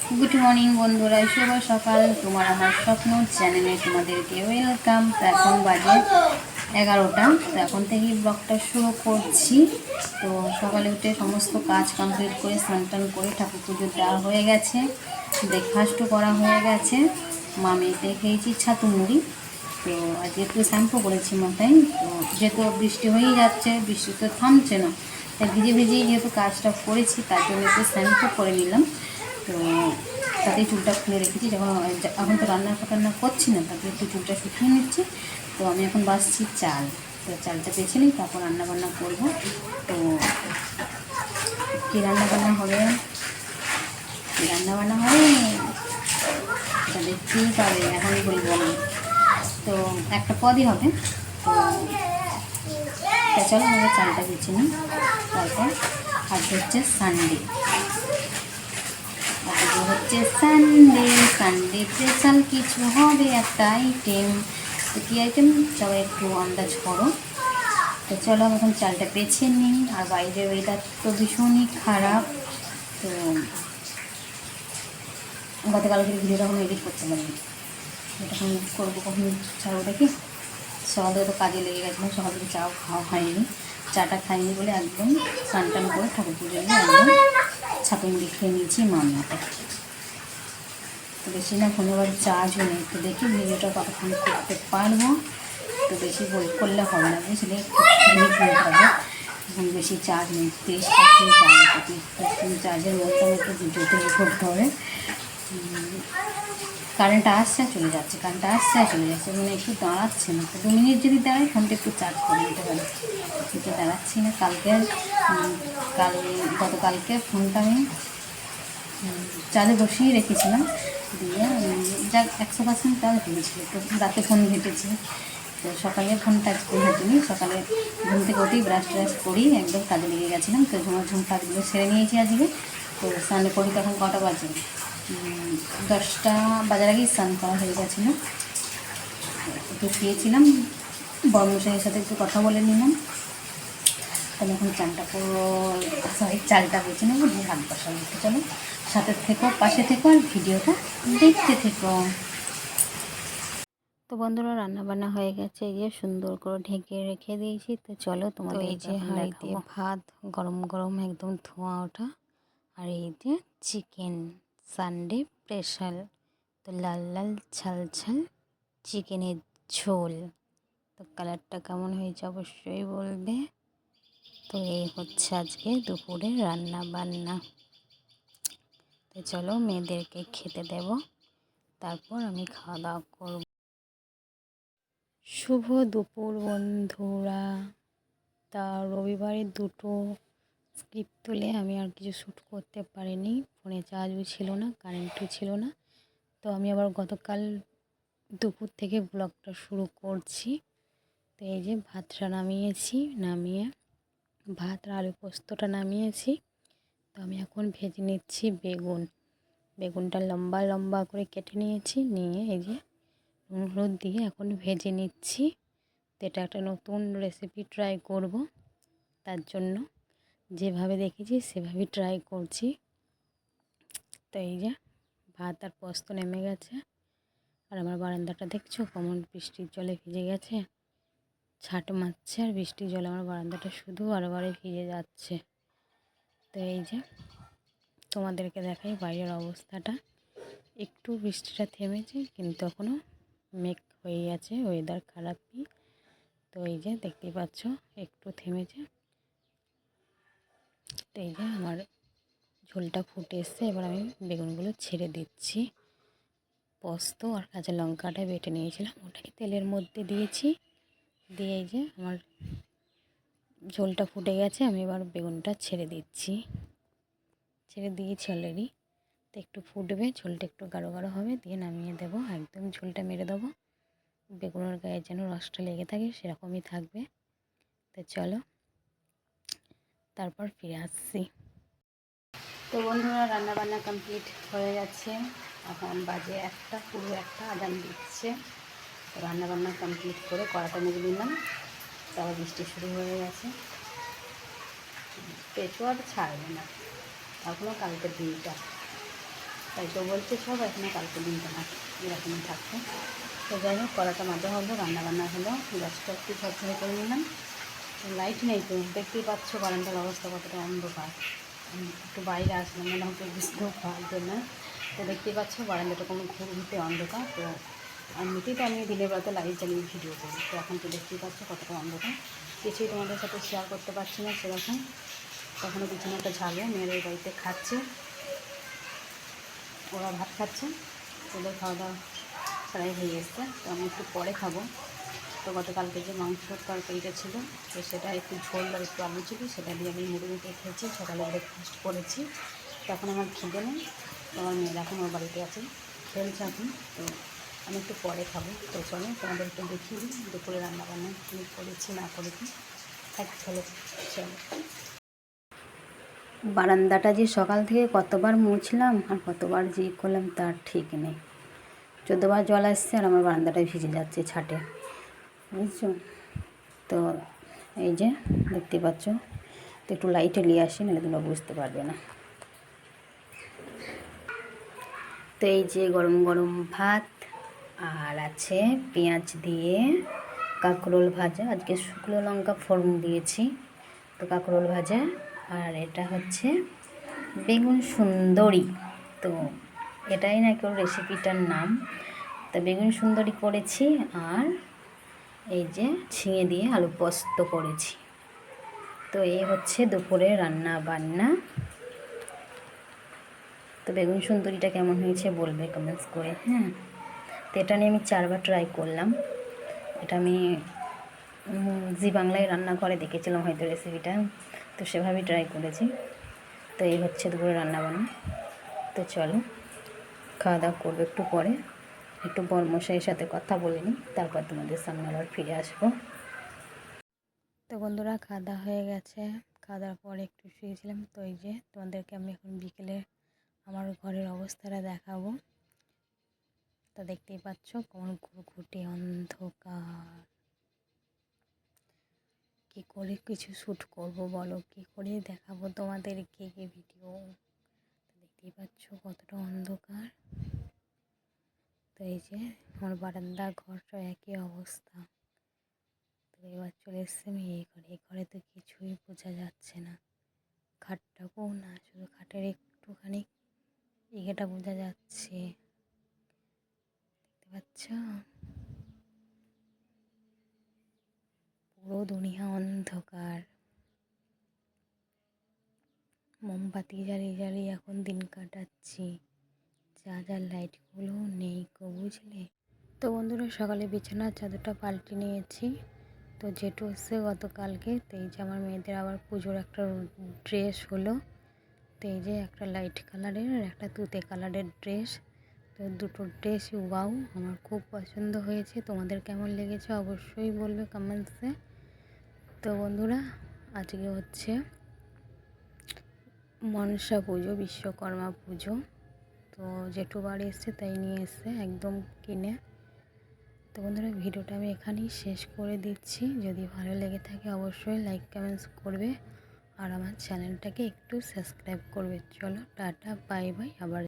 Good morning বন্ধুরা, শুভ সকাল। তোমার আমার স্বপ্ন চ্যানেলে তোমাদেরকে ওয়েলকাম। তো এখন বাজে 11টা। তো এখন থেকেই ব্লগটা শুরু করছি। তো সকালে উঠে সমস্ত কাজ কমপ্লিট করে স্নান টান করে ঠাকুর পুজো দেওয়া হয়ে গেছে, ব্রেকফাস্টও করা হয়ে গেছে। মামিতে খেয়েছি ছাতু মুড়ি। তো আজকে একটু শ্যাম্পু করেছি মাথায়। তো যেহেতু বৃষ্টি হয়েই যাচ্ছে, বৃষ্টি তো থামছে না, তাই ভিজে ভিজেই যেহেতু কাজটা করেছি তার জন্য একটু শ্যাম্পু করে নিলাম। তো তাতেই চুলটা খুলে রেখেছি। যখন এখন তো রান্না করছি না, তাতে একটু চুলটা শুকিয়ে নিচ্ছি। তো আমি এখন বাসছি চাল। তো চালটা বেছে নিই, তারপর রান্নাবান্না করবো। তো কী রান্নাবান্না হবে এটা দেখতেই পাবে, এখনই বলবো না। তো একটা পদই হবে। তো চলো আমাদের চালটা বেছে নিই। তারপর আজকে হচ্ছে সানডে। হচ্ছে সানডে, সানডে স্পেশাল কিছু হবে একটা আইটেম। তো কী আইটেম সবাই একটু আন্দাজ করো। তো চলো আমি এখন চালটা বেছে নিই। আর বাইরের ওয়েদার তো ভীষণই খারাপ। তো গতকালকে ভিডিওটা এখন এডিট করতে পারিনি, এটা এখন করবো কখন ছাড়বো দেখি। সকাল থেকে তো কাজে লেগে গেছিলাম, সকাল থেকে চাও খাওয়া হয়নি। চাটা খাইনি বলে একদম স্নান টান করে ঠাকুর পুজো নিয়ে একদম ছাতু মুড়ি খেয়ে নিয়েছি মামিয়াতে। তো বেশি না, কোনোবার চার্জও নেই। তো দেখি ভিডিওটা কতক্ষণ করতে পারবো। তো বেশি বই করলে হবে না, বুঝলে, মিনিট হবে। এখন বেশি চার্জ নেই, 30% চার্জ আছে। 30% চার্জের মধ্যে আমাকে ভিডিওতে করতে হবে। কারেন্ট আসছে চলে যাচ্ছে, মানে একটু দাঁড়াচ্ছে না। তো 2 মিনিট যদি দাঁড়ায় ফোনটা একটু চার্জ করে নিতে পারে, কিন্তু দাঁড়াচ্ছি না। গতকালকে ফোনটা আমি চার্জে বসিয়ে রেখেছিলাম, দিয়ে যাক 100% চার্জ হয়েছিল। তো রাতে ফোন ঘেটেছি। তো সকালে ফোনটা আজকে ঘাটিনি। সকালে ঘুম থেকে উঠেই ব্রাশ ট্রাশ করি একদম কাজে লেগে গেছিলাম। তো ঝুম কাজগুলো সেরে নিয়েছি আজকে। তো স্নান করি তখন কটা বাজে, 10টা বাজার আগেই স্নান করা হয়ে গেছিলো। একটু শুয়েছিলাম, বর্মশাইয়ের সাথে একটু কথা বলে নিলাম। তাহলে এখন চালটা বেছে নেবো, দিয়ে হাত বসাবো। চলো সাথে থেকো, পাশে থেকো, আর ভিডিওটা দেখতে থেকো। তো বন্ধুরা রান্নাবান্না হয়ে গেছে, গিয়ে সুন্দর করে ঢেকে রেখে দিয়েছি। তো চলো তোমাদের এই যে হাঁড়িতে ভাত গরম গরম একদম ধোঁয়া ওঠা, আর এই যে চিকেন সানডে স্পেশাল। তো লাল লাল ঝাল ঝাল চিকেনের ঝোল। তো কালারটা কেমন হয়েছে অবশ্যই বলবে। তো এই হচ্ছে আজকে দুপুরে রান্না বান্না। তো চলো মেয়েদেরকে খেতে দেব, তারপর আমি খাওয়া দাওয়া করব। শুভ দুপুর বন্ধুরা। তা রবিবারে দুটো স্ক্রিপ্ট তুলে আমি আর কিছু শ্যুট করতে পারিনি, ফোনে চার্জও ছিল না, কারেন্টও ছিল না। তো আমি আবার গতকাল দুপুর থেকে ব্লগটা শুরু করছি। তো এই যে ভাতটা নামিয়ে ভাত আর আলু পোস্তটা নামিয়েছি। তো আমি এখন ভেজে নিচ্ছি বেগুনটা লম্বা লম্বা করে কেটে নিয়েছি, নিয়ে এই যে নুন হলুদ দিয়ে এখন ভেজে নিচ্ছি। তো এটা একটা নতুন রেসিপি ট্রাই করব, তার জন্য যেভাবে দেখেছি সেভাবেই ট্রাই করছি। তো এই যে ভাত আর পোস্ত নেমে গেছে, আর আমার বারান্দাটা দেখছো কেমন বৃষ্টির জলে ভিজে গেছে, ছাট মারছে, আর বৃষ্টির জলে আমার বারান্দাটা শুধু বারবারে ভিজে যাচ্ছে। তো এই যে তোমাদেরকে দেখাই বাইরের অবস্থাটা। একটু বৃষ্টিটা থেমেছে, কিন্তু এখনও মেঘ হয়ে আছে, ওয়েদার খারাপই। তো এই যে দেখতেই পাচ্ছ একটু থেমেছে। তো এই যে আমার ঝোলটা ফুটে এসছে, এবার আমি বেগুনগুলো ছেড়ে দিচ্ছি। পোস্ত আর কাঁচা লঙ্কাটা বেটে নিয়েছিলাম, ওটাকে তেলের মধ্যে দিয়েছি। দিয়ে এই যে আমার ঝোলটা ফুটে গেছে, আমি এবার বেগুনটা ছেড়ে দিয়েছি অলরেডি। তো একটু ফুটবে, ঝোলটা একটু গাঢ় গাঢ় হবে, দিয়ে নামিয়ে দেবো। একদম ঝোলটা মেরে দেবো, বেগুনের গায়ে যেন রসটা লেগে থাকে সেরকমই থাকবে। তো চলো তারপর ফিরে আসছি। তো বন্ধুরা রান্নাবান্না কমপ্লিট হয়ে গেছে, এখন বাজে পুরো একটা আজান দিচ্ছে। তো রান্নাবান্না কমপ্লিট করে কড়াটা মেজে নিলাম। তারপর বৃষ্টি শুরু হয়ে গেছে, পেঁচো আর ছাড়বে না এখনও, কালকের দিনটা। তাই তো বলছে সব এখনও কালকে দিনটা না এরকমই থাকতো। তো যাই হোক কড়াটা মাঝে হলো, রান্নাবান্না হলো, গ্যাসটা একটু ঝরঝরে করে নিলাম। লাইট নেই তো, দেখতেই পাচ্ছ বারান্দার অবস্থা কতটা অন্ধকার। একটু বাইরে আসলাম মনে হচ্ছে বুঝতেও পারবে না। তো দেখতেই পাচ্ছ বারান্দাটা কোনো ঘুরঘুরতে অন্ধকার। তো এমনিতেই তো আমি দিনের বেলাতে লাইট জ্বালিয়ে ভিডিও করি, তো এখন তো দেখতেই পাচ্ছ কতটা অন্ধকার, কিছুই তোমাদের সাথে শেয়ার করতে পারছি না সেরকম। তখনও পিছনে একটা ঝাড়ু মেয়ের বাড়িতে খাচ্ছে, ওরা ভাত খাচ্ছে, ওদের খাওয়া দাওয়া প্রায় হয়ে এসছে। তো আমি একটু পরে খাবো। তো গতকালকে যে মাংসর তরকারিটা ছিল, তো সেটা একটু ঝোল আর একটু আলু ছিল, সেটা দিয়ে আমি মুড়ি মেখে খেয়েছি, সকালে ব্রেকফাস্ট করেছি। তো এখন আমার খিদে নেই, আমার মেয়েরা এখন ওর বাড়িতে আছে, খেলছে এখন। তো আমি একটু পরে খাবো। তো চলো তোমাদের একটু দেখিয়ে দিই দুপুরে রান্নাবান্না কী করেছি না করেছি। চলো চলো। বারান্দাটা যে সকাল থেকে কতবার মুছলাম আর কতবার যে করলাম তার ঠিক নেই। 14 বার জল আসছে আর আমার বারান্দাটায় ভিজে যাচ্ছে ছাটে, বুঝছো? তো এই যে দেখতে পাচ্ছ, তো একটু লাইটে নিয়ে আসি, নাহলে তোমরা বুঝতে পারবে না। তো এই যে গরম গরম ভাত আর আছে পেঁয়াজ দিয়ে কাঁকরোল ভাজা, আজকে শুকনো লঙ্কা ফোড়ন দিয়েছি। তো কাঁকরোল ভাজা, আর এটা হচ্ছে বেগুন সুন্দরী। তো এটাই নাকি ওর রেসিপিটার নাম। তো বেগুন সুন্দরী করেছি, আর এই যে ঝিঙে দিয়ে আলু পোস্ত করেছি। তো এই হচ্ছে দুপুরে রান্না বান্না। তো বেগুন সুন্দরীটা কেমন হয়েছে বলবে কমেন্টস করে, হ্যাঁ। তো এটা নিয়ে আমি 4বার ট্রাই করলাম। এটা আমি জি বাংলায় রান্না করে দেখেছিলাম হয়তো রেসিপিটা, তো সেভাবেই ট্রাই করেছি। তো এই হচ্ছে দুপুরে রান্নাবান্না। তো চলো খাওয়া দাওয়া করবো একটু পরে, একটু বরমশাইয়ের সাথে কথা বলে নিই, তারপর তোমাদের সামনে আবার ফিরে আসবো। তো বন্ধুরা খাওয়া দাওয়া হয়ে গেছে, খাওয়া দাওয়ার পরে একটু শুয়েছিলাম। তো এই যে তোমাদেরকে আমি এখন বিকেলে আমার ঘরের অবস্থাটা দেখাবো। তো দেখতেই পাচ্ছ কোন ঘুটে অন্ধকার, কী করে কিছু শ্যুট করব বলো, কী করে দেখাবো তোমাদেরকে এই ভিডিও। তো দেখতেই পাচ্ছ কতটা অন্ধকার। তো এই যে আমার বারান্দা ঘরটা একই অবস্থা। তো এবার চলে এসছে আমি এই ঘরে। এই ঘরে তো কিছুই বোঝা যাচ্ছে না, খাটটাকেও না, শুধু খাটের একটুখানি ইয়েটা বোঝা যাচ্ছে, দেখতে পাচ্ছ? পুরো দুনিয়া অন্ধকার। মোমবাতি জ্বালিয়ে জ্বালিয়ে এখন দিন কাটাচ্ছি, চার্জার লাইটগুলো নেই গো, বুঝলে? তো বন্ধুরা সকালে বিছানার চাদরটা পাল্টে নিয়েছি। তো জেঠু এসছে গতকালকে। তো এই যে আমার মেয়েদের আবার পুজোর একটা ড্রেস হলো। তো এই যে একটা লাইট কালারের আর একটা তুতে কালারের ড্রেস। তো দুটো ড্রেসই ওয়াও, আমার খুব পছন্দ হয়েছে। তোমাদের কেমন লেগেছে অবশ্যই বলবে কমেন্টসে। তো বন্ধুরা আজকে হচ্ছে মনসা পুজো, বিশ্বকর্মা পুজো। তো জেঠু বাড়ি এসছে তাই নিয়ে এসছে একদম কিনে। তো বন্ধুরা ভিডিওটা আমি এখানেই শেষ করে দিচ্ছি। যদি ভালো লেগে থাকে অবশ্যই লাইক কমেন্টস করবে আর আমার চ্যানেলটাকে একটু সাবস্ক্রাইব করবে। চলো টাটা বাই বাই, আবার